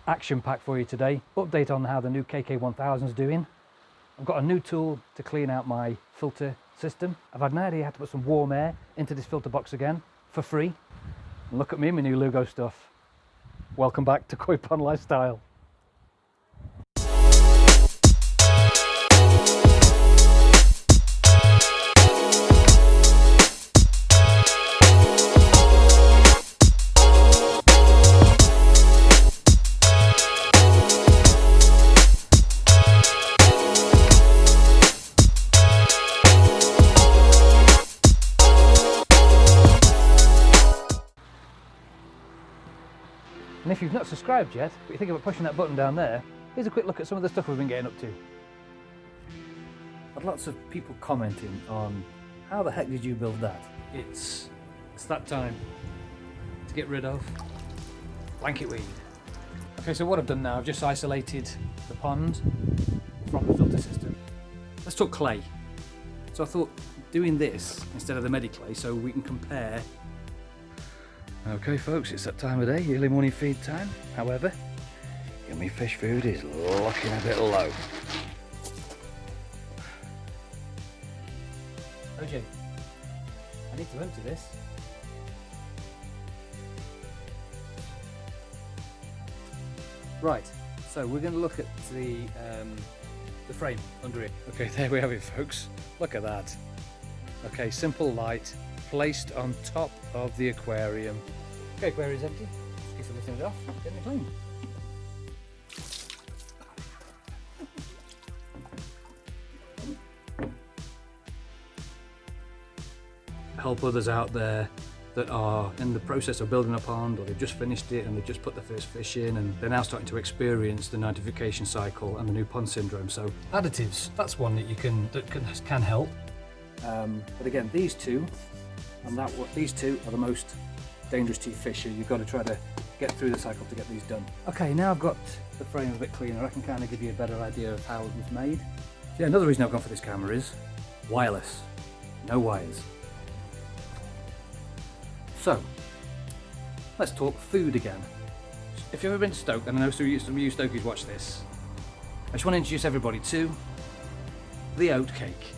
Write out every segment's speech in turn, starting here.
action pack for you today. Update on how the new KK1000 is doing. I've got a new tool to clean out my filter system. I've had no idea how to put some warm air into this filter box again for free. And look at me, my new Lugo stuff. Welcome back to Koi Pond Lifestyle. And if you've not subscribed yet, but you think about pushing that button down there, here's a quick look at some of the stuff we've been getting up to. I've had lots of people commenting on how the heck did you build that? It's that time to get rid of blanket weed. Okay, so what I've done now, I've just isolated the pond from the filter system. Let's talk clay. So I thought doing this instead of the Mediclay so we can compare. Okay folks, it's that time of day, early morning feed time. However, yummy fish food is looking a bit low. OJ, I need to empty this. Right, so we're going to look at the frame under it. Okay, there we have it folks, look at that. Okay, simple light placed on top of the aquarium. Okay, aquarium is empty. Just keep lifting it off, getting it clean. Help others out there that are in the process of building a pond, or they've just finished it and they've just put the first fish in and they're now starting to experience the nidification cycle and the new pond syndrome. So additives, that's one that can help. But again, these two and these two are the most dangerous to fish. You've got to try to get through the cycle to get these done. Okay, now I've got the frame a bit cleaner, I can kind of give you a better idea of how it was made. So yeah, another reason I've gone for this camera is wireless, no wires. So let's talk food again. If you've ever been to Stoke, and I know some of you Stokies watch this, I just want to introduce everybody to the oat cake.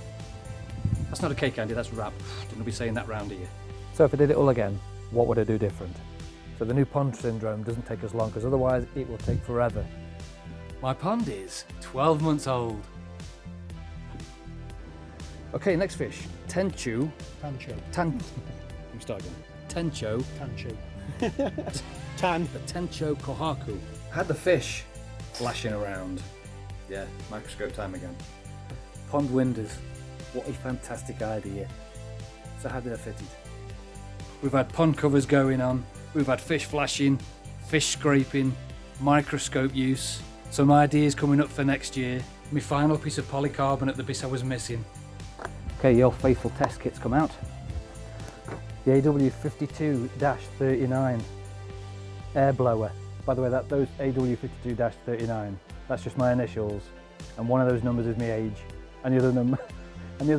That's not a cake, Andy, that's wrap. Don't be saying that round here. So if I did it all again, what would I do different? So the new pond syndrome doesn't take as long, because otherwise it will take forever. My pond is 12 months old. Okay, next fish. Tenchu. I'm starting. Tencho. Tan. The Tencho Kohaku. Had the fish flashing around. Yeah, microscope time again. Pond windows. What a fantastic idea. So how did I fit it? We've had pond covers going on, we've had fish flashing, fish scraping, microscope use, some ideas coming up for next year, my final piece of polycarbonate, the bit I was missing. Okay, your faithful test kit's come out. The AW52-39 air blower. By the way, those AW52-39, that's just my initials, and one of those numbers is my age, and the other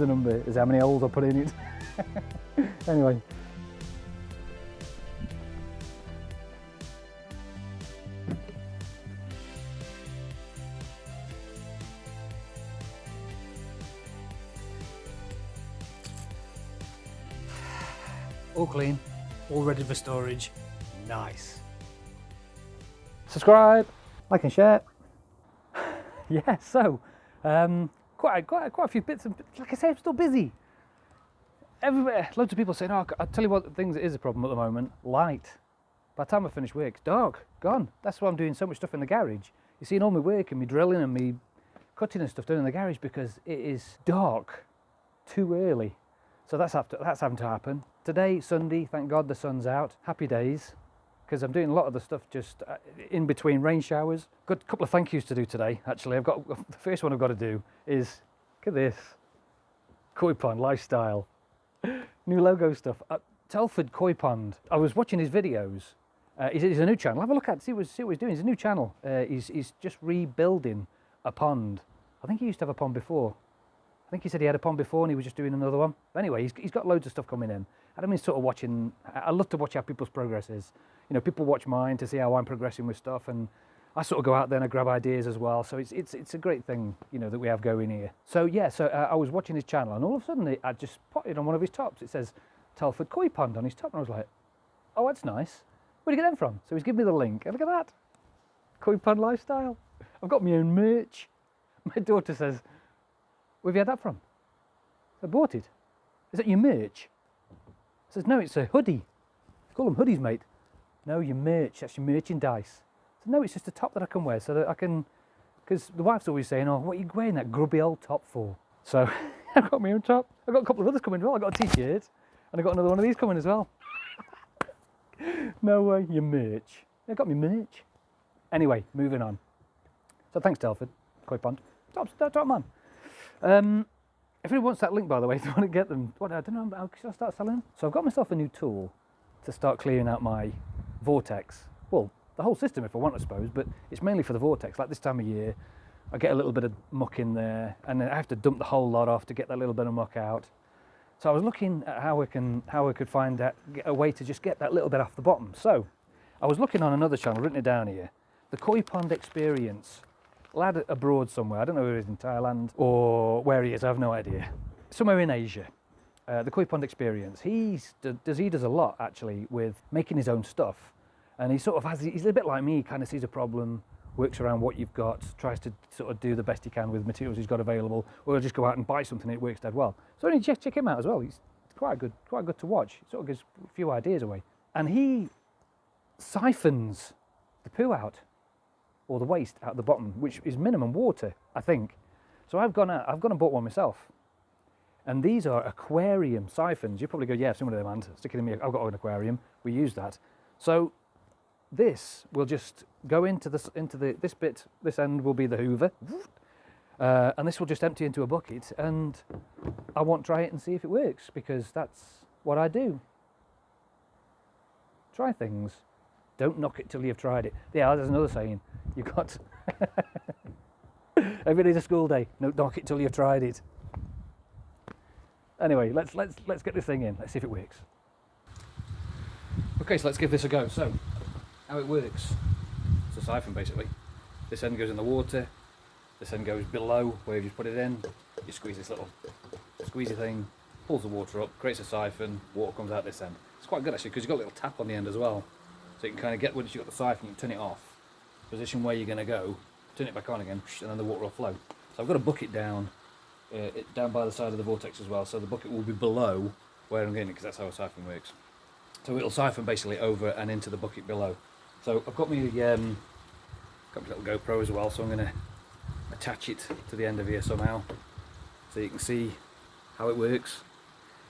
number is how many holes I put in it. Anyway. All clean, all ready for storage. Nice. Subscribe, like and share. Yeah, so quite a few bits. Like I say, I'm still busy. Everywhere, loads of people saying, "Oh, I'll tell you what things is a problem at the moment. Light. By the time I finish work, it's dark, gone. That's why I'm doing so much stuff in the garage. You're seeing all my work and me drilling and me cutting and stuff done in the garage because it is dark too early. So that's having to happen. Today, Sunday, thank God the sun's out. Happy days, because I'm doing a lot of the stuff just in between rain showers. Got a couple of thank yous to do today, actually. The first one I've got to do is, look at this, Koi Pond Lifestyle. New logo stuff. Telford Koi Pond. I was watching his videos. He's a new channel. Have a look at it, see what he's doing. He's a new channel. He's just rebuilding a pond. I think he used to have a pond before. I think he said he had a pond before and he was just doing another one. But anyway, he's got loads of stuff coming in. I mean, sort of watching. I love to watch how people's progress is. You know, people watch mine to see how I'm progressing with stuff, and I sort of go out there and I grab ideas as well. So it's a great thing, you know, that we have going here. So yeah, I was watching his channel, and all of a sudden I just spotted on one of his tops, it says Telford Koi Pond on his top, and I was like, oh, that's nice. Where'd you get them from? So he's given me the link, and look at that. Koi Pond lifestyle. I've got my own merch. My daughter says, where have you had that from? I bought it. Is that your merch? I says, no, it's a hoodie. Call them hoodies, mate. No, your merch, that's your merchandise. I said, no, it's just a top that I can wear so that I can, because the wife's always saying, oh, what are you wearing that grubby old top for? So I've got my own top. I've got a couple of others coming as well. I've got a t-shirt and I've got another one of these coming as well. No way, your merch. I got me merch. Anyway, moving on. So thanks, Telford, Koi Pond. Top man. If anyone wants that link, by the way, if you want to get them, I don't know, how should I start selling them? So I've got myself a new tool to start clearing out my Vortex. Well, the whole system if I want, I suppose, but it's mainly for the Vortex. Like this time of year, I get a little bit of muck in there, and then I have to dump the whole lot off to get that little bit of muck out. So I was looking at how I could find a way to just get that little bit off the bottom. So I was looking on another channel, written it down here, the Koi Pond Experience. Lad abroad somewhere, I don't know where he is, in Thailand or where he is, I have no idea. Somewhere in Asia. The Koi Pond Experience. He does a lot actually with making his own stuff, and he sort of he's a bit like me. He kind of sees a problem, works around what you've got, tries to sort of do the best he can with materials he's got available, or he'll just go out and buy something and it works dead well. So only check him out as well. He's quite good to watch. He sort of gives a few ideas away, and he siphons the poo out, or the waste out the bottom, which is minimum water, I think. So I've gone and bought one myself. And these are aquarium siphons. You probably go, yeah, some of them, man, stick it in me. I've got an aquarium, we use that. So this will just go into this bit, this end will be the hoover. And this will just empty into a bucket, and I won't try it and see if it works, because that's what I do. Try things. Don't knock it till you've tried it. Yeah, there's another saying. You got every day's a school day. No, knock it till you've tried it. Anyway, let's get this thing in. Let's see if it works. Okay, so let's give this a go. So, how it works? It's a siphon basically. This end goes in the water. This end goes below where you just put it in. You squeeze this little squeezy thing, pulls the water up, creates a siphon. Water comes out this end. It's quite good actually because you've got a little tap on the end as well. So you can kind of get, once you've got the siphon, you can turn it off, position where you're going to go, turn it back on again, and then the water will flow. So I've got a bucket down by the side of the Vortex as well, so the bucket will be below where I'm getting it, because that's how a siphon works. So it'll siphon basically over and into the bucket below. So I've got my little GoPro as well, so I'm going to attach it to the end of here somehow, so you can see how it works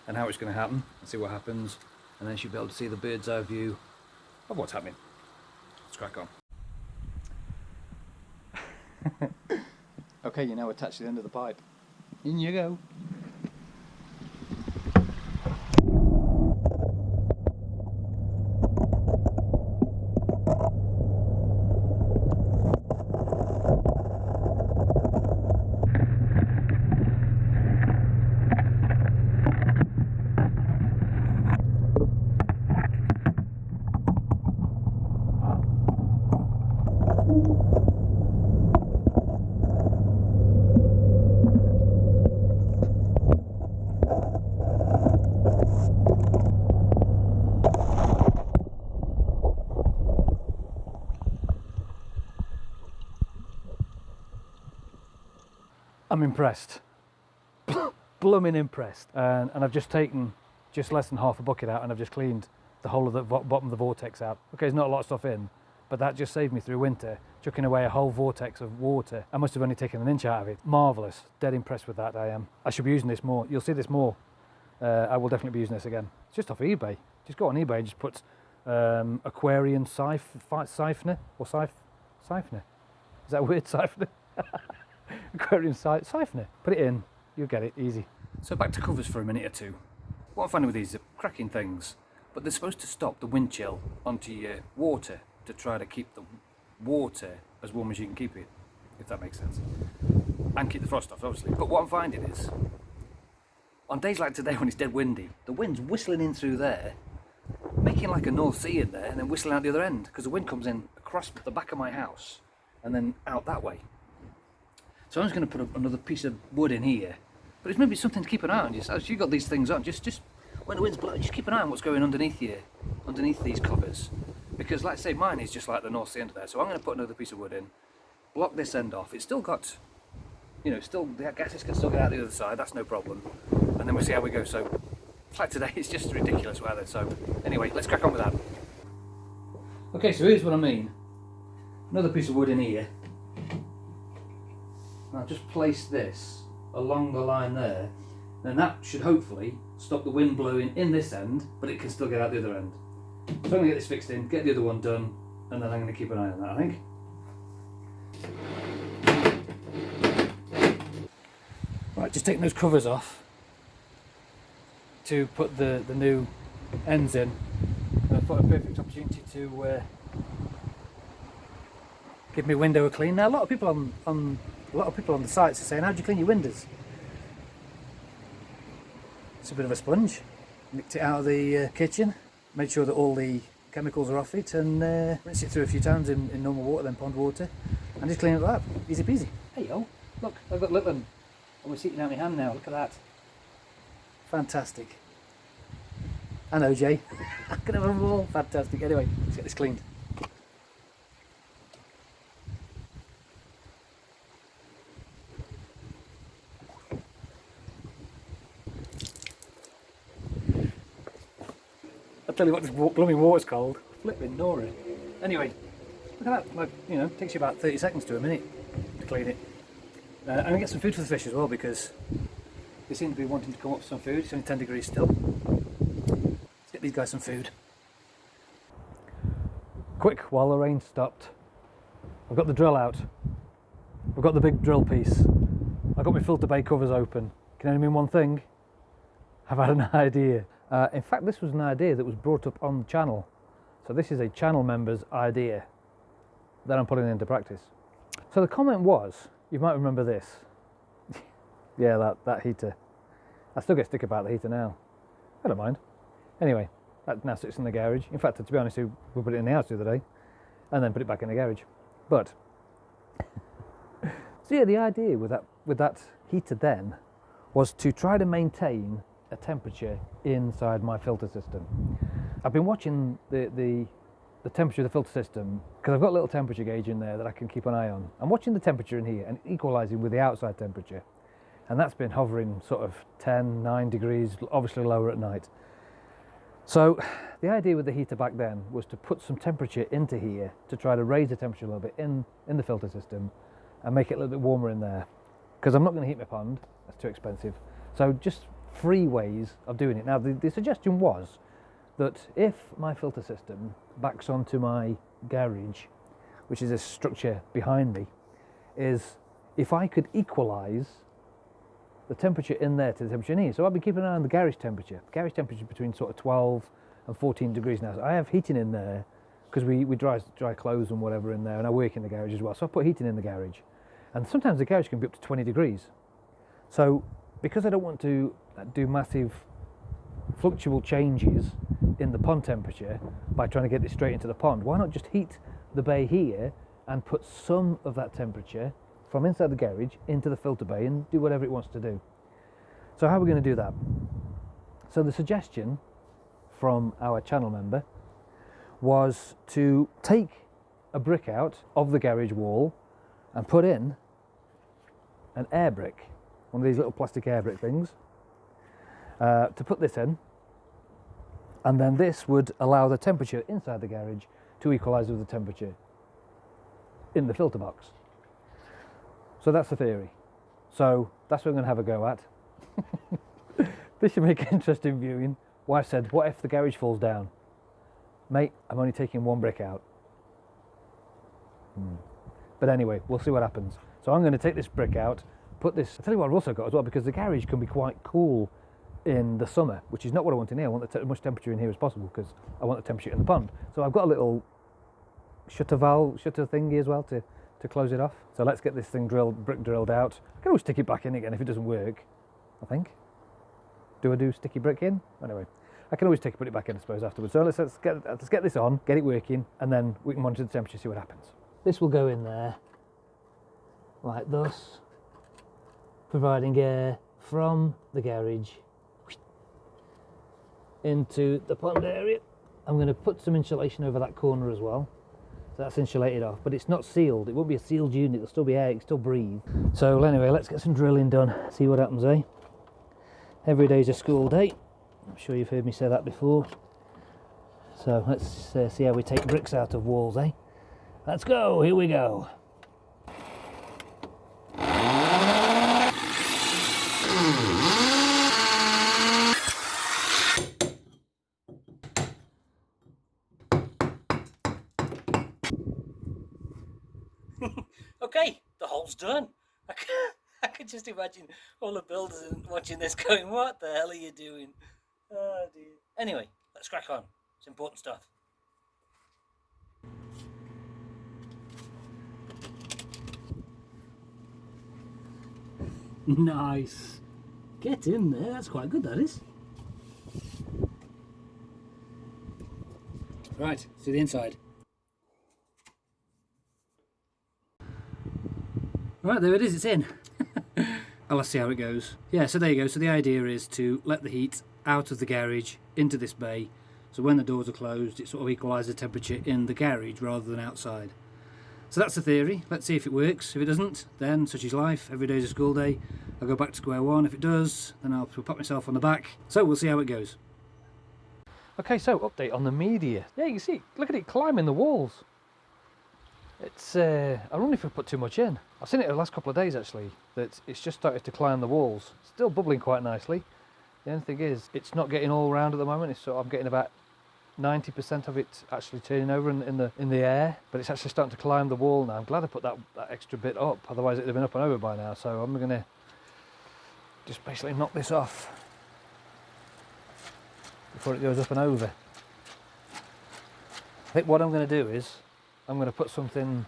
and how it's going to happen, and see what happens, and then you'll be able to see the bird's eye view of what's happening. Let's crack on. Okay, you're now attached to the end of the pipe. In you go. I'm impressed. Blooming impressed. And I've just taken just less than half a bucket out, and I've just cleaned the whole of the bottom of the Vortex out. Okay, there's not a lot of stuff in, but that just saved me through winter, chucking away a whole vortex of water. I must have only taken an inch out of it. Marvellous. Dead impressed with that, I am. I should be using this more. You'll see this more. I will definitely be using this again. It's just off eBay. Just go on eBay and just put Aquarium siphoner, or siphoner. Is that a word, siphoner? Aquarium siphoner. Put it in, you'll get it, easy. So back to covers for a minute or two. What I'm finding with these are cracking things, but they're supposed to stop the wind chill onto your water to try to keep the water as warm as you can keep it, if that makes sense. And keep the frost off, obviously. But what I'm finding is, on days like today when it's dead windy, the wind's whistling in through there, making like a North Sea in there, and then whistling out the other end, because the wind comes in across the back of my house and then out that way. So I'm just going to put another piece of wood in here, but it's maybe something to keep an eye on. Just as you've got these things on, just when the wind's blowing, just keep an eye on what's going underneath here, underneath these covers, because like I say, mine is just like the North Sea end there. So I'm going to put another piece of wood in, block this end off. It's still got, you know, still the gases can still get out the other side. That's no problem. And then we'll see how we go. So it's like today, it's just ridiculous weather. So anyway, let's crack on with that. Okay, so here's what I mean. Another piece of wood in here. I'll just place this along the line there, then that should hopefully stop the wind blowing in this end, but it can still get out the other end. So I'm going to get this fixed in, get the other one done, and then I'm going to keep an eye on that, I think. Right, just taking those covers off to put the new ends in. And I thought a perfect opportunity to give my window a clean. Now a lot of people on the sites are saying, how do you clean your windows? It's a bit of a sponge. Nicked it out of the kitchen, made sure that all the chemicals are off it, and rinse it through a few times in normal water, then pond water, and just clean it like that. Easy peasy. Hey yo, look, I've got little one almost eating out my hand now, look at that. Fantastic. And OJ. I can have them all. Fantastic. Anyway, let's get this cleaned. I'll tell you what this blooming water's cold. Flipping Nora. Anyway, look at that. Like, you know, it takes you about 30 seconds to a minute to clean it. I'm going to get some food for the fish as well, because they seem to be wanting to come up with some food. It's only 10 degrees still. Let's get these guys some food. Quick, while the rain stopped, I've got the drill out. I've got the big drill piece. I've got my filter bay covers open. Can only mean one thing. I've had an idea. In fact, this was an idea that was brought up on the channel. So this is a channel member's idea that I'm putting into practice. So the comment was, you might remember this. Yeah, that heater. I still get stick about the heater now. I don't mind. Anyway, that now sits in the garage. In fact, to be honest, we put it in the house the other day and then put it back in the garage. But, so yeah, the idea with that heater then was to try to maintain a temperature inside my filter system. I've been watching the temperature of the filter system because I've got a little temperature gauge in there that I can keep an eye on. I'm watching the temperature in here and equalising with the outside temperature, and that's been hovering sort of 9 degrees, obviously lower at night. So the idea with the heater back then was to put some temperature into here to try to raise the temperature a little bit in the filter system and make it a little bit warmer in there, because I'm not going to heat my pond, that's too expensive. So just 3 ways of doing it. Now the suggestion was that if my filter system backs onto my garage, which is this structure behind me, is if I could equalise the temperature in there to the temperature in here. So I've been keeping an eye on the garage temperature. The garage temperature is between sort of 12 and 14 degrees now. So I have heating in there because we dry clothes and whatever in there, and I work in the garage as well. So I put heating in the garage, and sometimes the garage can be up to 20 degrees. So because I don't want to do massive fluctual changes in the pond temperature by trying to get it straight into the pond, why not just heat the bay here and put some of that temperature from inside the garage into the filter bay and do whatever it wants to do. So how are we going to do that? So the suggestion from our channel member was to take a brick out of the garage wall and put in an air brick, one of these little plastic air brick things, to put this in, and then this would allow the temperature inside the garage to equalise with the temperature in the filter box. So that's the theory. So that's what I'm going to have a go at. This should make interesting viewing. Wife said, what if the garage falls down? Mate, I'm only taking 1 brick out. But anyway, we'll see what happens. So I'm going to take this brick out, put this, I'll tell you what I've also got as well, because the garage can be quite cool in the summer, which is not what I want in here. I want as much temperature in here as possible because I want the temperature in the pond. So I've got a little shutter thingy as well to close it off. So let's get this thing brick drilled out. I can always stick it back in again if it doesn't work, I think. Do I do sticky brick in? Anyway, I can always put it back in, I suppose, afterwards. So let's get this on, get it working, and then we can monitor the temperature, see what happens. This will go in there like thus, providing air from the garage into the pond area. I'm going to put some insulation over that corner as well, so that's insulated off, but it's not sealed. It won't be a sealed unit, there'll still be air, it can still breathe. So anyway, let's get some drilling done, see what happens, eh? Every day's a school day. I'm sure you've heard me say that before. So let's see how we take bricks out of walls, eh? Let's go, here we go. Okay, the hole's done. I could just imagine all the builders watching this going, what the hell are you doing? Oh dear. Anyway, let's crack on. It's important stuff. Nice. Get in there, that's quite good, that is. Right, to the inside. Right, there it is, it's in. Oh, let's see how it goes. Yeah, so there you go. So the idea is to let the heat out of the garage into this bay, so when the doors are closed it sort of equalises the temperature in the garage rather than outside. So that's the theory. Let's see if it works. If it doesn't, then such is life. Every day's a school day. I'll go back to square one. If it does, then I'll pat myself on the back. So we'll see how it goes. Okay, so update on the media. Yeah, you can see, look at it climbing the walls. It's, I wonder if we put too much in. I've seen it the last couple of days actually, that it's just started to climb the walls. Still bubbling quite nicely. The only thing is, it's not getting all round at the moment. It's sort of, I'm getting about 90% of it actually turning over in the air, but it's actually starting to climb the wall now. I'm glad I put that extra bit up, otherwise it would have been up and over by now. So I'm going to just basically knock this off before it goes up and over. I think what I'm going to do is, I'm going to put something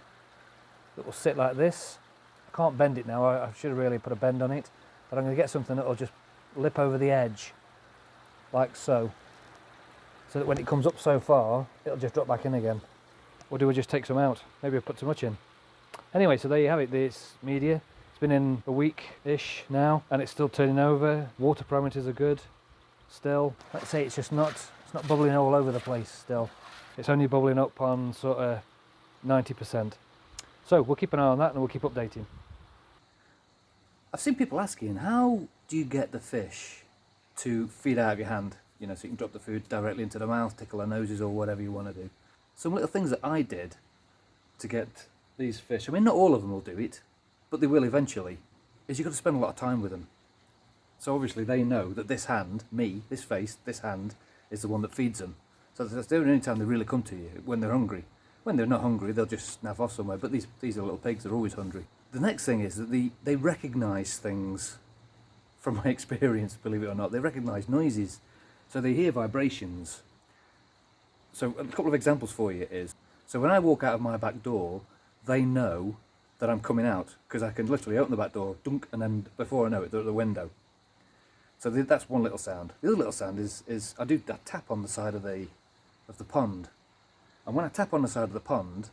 that will sit like this. I can't bend it now, I should have really put a bend on it, but I'm going to get something that will just lip over the edge, like so. So that when it comes up so far, it'll just drop back in again. Or do we just take some out? Maybe I put too much in. Anyway, so there you have it, this media. It's been in a week-ish now, and it's still turning over. Water parameters are good, still. Let's say it's not bubbling all over the place still. It's only bubbling up on sort of 90%. So we'll keep an eye on that and we'll keep updating. I've seen people asking, how do you get the fish to feed out of your hand? You know, so you can drop the food directly into the mouth, tickle their noses or whatever you want to do. Some little things that I did to get these fish, I mean not all of them will do it, but they will eventually, is you've got to spend a lot of time with them. So obviously they know that this hand, me, this face, this hand, is the one that feeds them. So that's the only time they really come to you, when they're hungry. When they're not hungry, they'll just snaff off somewhere, but these are little pigs, they're always hungry. The next thing is that they recognise things, from my experience, believe it or not. They recognise noises, so they hear vibrations. So a couple of examples for you is, so when I walk out of my back door, they know that I'm coming out, because I can literally open the back door, dunk, and then before I know it, they're at the window. So that's one little sound. The other little sound is I do that tap on the side of the pond. And when I tap on the side of the pond,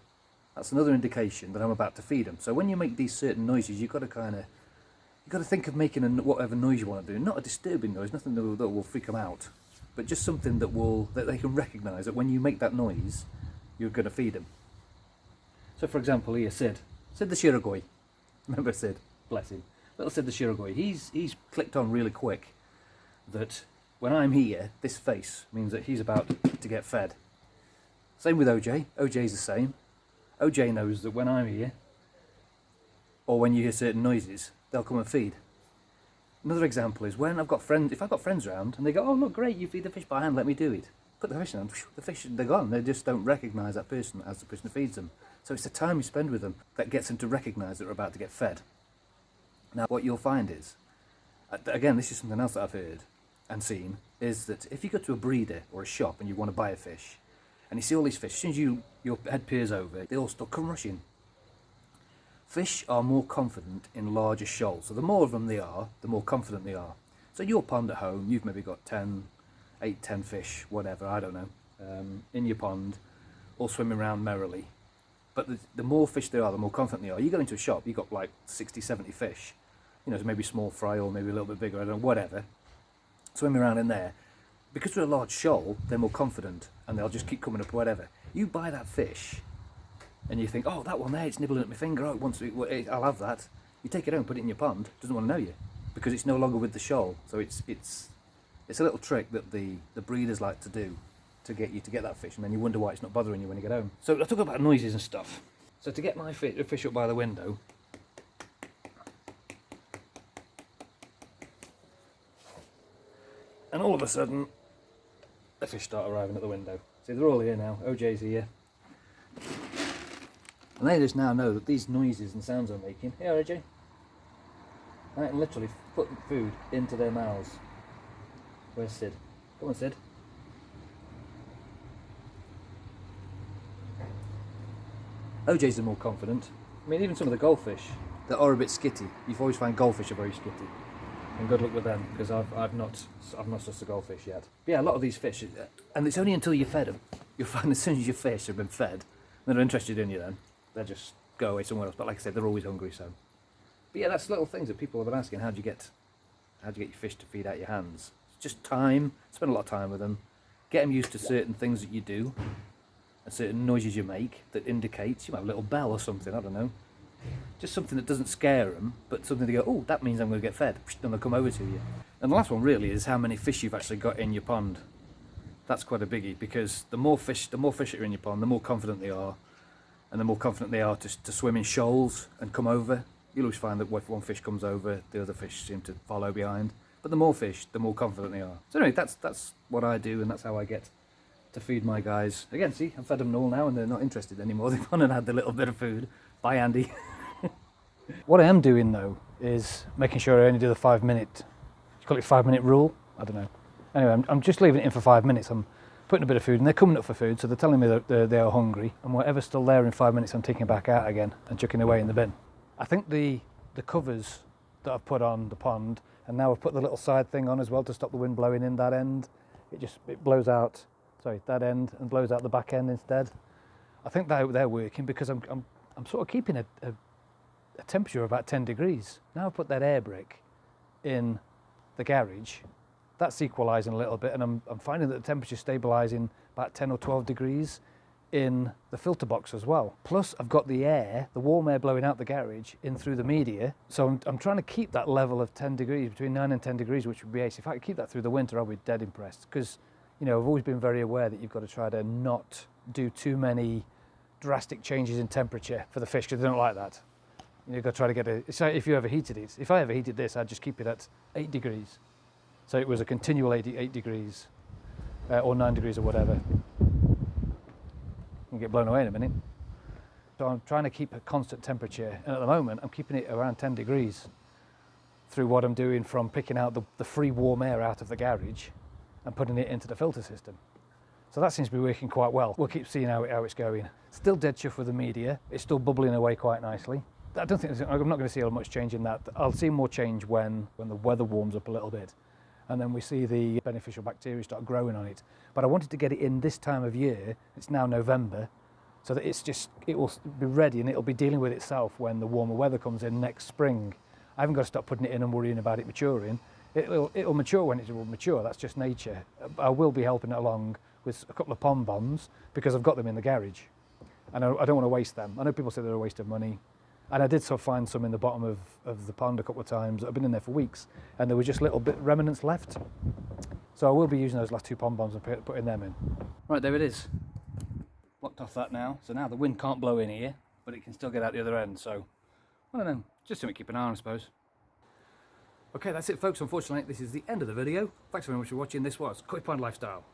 that's another indication that I'm about to feed them. So when you make these certain noises, you've got to think of making whatever noise you want to do. Not a disturbing noise, nothing that will freak them out, but just something that they can recognise that when you make that noise, you're going to feed them. So for example, here, Sid the Shirogoi. Remember Sid? Bless him. Little Sid the Shirogoi. He's clicked on really quick that when I'm here, this face means that he's about to get fed. Same with OJ. OJ's the same. OJ knows that when I'm here, or when you hear certain noises, they'll come and feed. Another example is when I've got friends, if I've got friends around and they go, oh look great, you feed the fish by hand, let me do it. Put the fish in, the fish, they're gone. They just don't recognise that person as the person who feeds them. So it's the time you spend with them that gets them to recognise that they're about to get fed. Now what you'll find is, again this is something else that I've heard and seen, is that if you go to a breeder or a shop and you want to buy a fish, and you see all these fish, as soon as your head peers over, they all start come rushing. Fish are more confident in larger shoals, so the more of them they are, the more confident they are. So your pond at home, you've maybe got 8, 10 fish, whatever, I don't know, in your pond, all swimming around merrily. But the more fish there are, the more confident they are. You go into a shop, you've got like 60, 70 fish. You know, so maybe small fry or maybe a little bit bigger, I don't know, whatever. Swimming around in there. Because they're a large shoal, they're more confident and they'll just keep coming up, whatever. You buy that fish and you think, oh, that one there, it's nibbling at my finger, oh, I'll have that. You take it home, put it in your pond, it doesn't want to know you because it's no longer with the shoal. So it's a little trick that the breeders like to do to get you to get that fish, and then you wonder why it's not bothering you when you get home. So I talk about noises and stuff. So to get my fish up by the window, and all of a sudden, the fish start arriving at the window. See, they're all here now. OJ's here. And they just now know that these noises and sounds I'm making. Hey, OJ. I can literally put food into their mouths. Where's Sid? Come on, Sid. OJ's are more confident. I mean, even some of the goldfish that are a bit skitty. You've always find goldfish are very skitty. And good luck with them, because I've not sussed a goldfish yet. But yeah, a lot of these fish, and it's only until you fed them. You'll find as soon as your fish have been fed, they're not interested in you then. They'll just go away somewhere else. But like I said, they're always hungry, so. But yeah, that's little things that people have been asking. How do you get your fish to feed out your hands? It's just time. Spend a lot of time with them. Get them used to certain things that you do, and certain noises you make that indicates, you might have a little bell or something, I don't know. Just something that doesn't scare them, but something they go, oh, that means I'm going to get fed, and they'll come over to you. And the last one really is how many fish you've actually got in your pond. That's quite a biggie, because the more fish that are in your pond, the more confident they are, and the more confident they are to swim in shoals and come over. You'll always find that if one fish comes over, the other fish seem to follow behind. But the more fish, the more confident they are. So anyway, that's what I do, and that's how I get to feed my guys. Again, see, I've fed them all now, and they're not interested anymore. They've gone and had the little bit of food. Bye, Andy. What I am doing though is making sure I only do the 5 minute, you call it 5 minute rule? I don't know. Anyway, I'm just leaving it in for 5 minutes. I'm putting a bit of food and they're coming up for food, so they're telling me that they are hungry, and whatever's still there in 5 minutes I'm taking it back out again and chucking it away in the bin. I think the covers that I've put on the pond, and now I've put the little side thing on as well to stop the wind blowing in that end. It blows out, sorry, that end, and blows out the back end instead. I think they're working because I'm sort of keeping a temperature of about 10 degrees. Now I've put that air brake in the garage, that's equalising a little bit, and I'm finding that the temperature's stabilising about 10 or 12 degrees in the filter box as well. Plus I've got the warm air blowing out the garage in through the media, so I'm trying to keep that level of 10 degrees, between 9 and 10 degrees, which would be ace. If I could keep that through the winter, I'll be dead impressed, because, you know, I've always been very aware that you've got to try to not do too many drastic changes in temperature for the fish, because they don't like that. You've got to try to get so if you ever heated it, if I ever heated this, I'd just keep it at 8 degrees. So it was a continual 8 degrees, or 9 degrees or whatever. You can get blown away in a minute. So I'm trying to keep a constant temperature, and at the moment I'm keeping it around 10 degrees through what I'm doing from picking out the free warm air out of the garage and putting it into the filter system. So that seems to be working quite well. We'll keep seeing how it's going. Still dead chuff with the media. It's still bubbling away quite nicely. I'm not going to see much change in that. I'll see more change when the weather warms up a little bit, and then we see the beneficial bacteria start growing on it. But I wanted to get it in this time of year. It's now November, so that it will be ready and it'll be dealing with itself when the warmer weather comes in next spring. I haven't got to stop putting it in and worrying about it maturing. It'll mature when it will mature. That's just nature. I will be helping it along with a couple of pond bombs because I've got them in the garage, and I don't want to waste them. I know people say they're a waste of money. And I did sort of find some in the bottom of the pond a couple of times that have been in there for weeks, and there were just little bit remnants left. So I will be using those last 2 pond bombs and putting them in. Right, there it is. Locked off that now. So now the wind can't blow in here, but it can still get out the other end. So, I don't know, just something to keep an eye on, I suppose. Okay, that's it folks. Unfortunately, this is the end of the video. Thanks very much for watching. This was Koi Pond Lifestyle.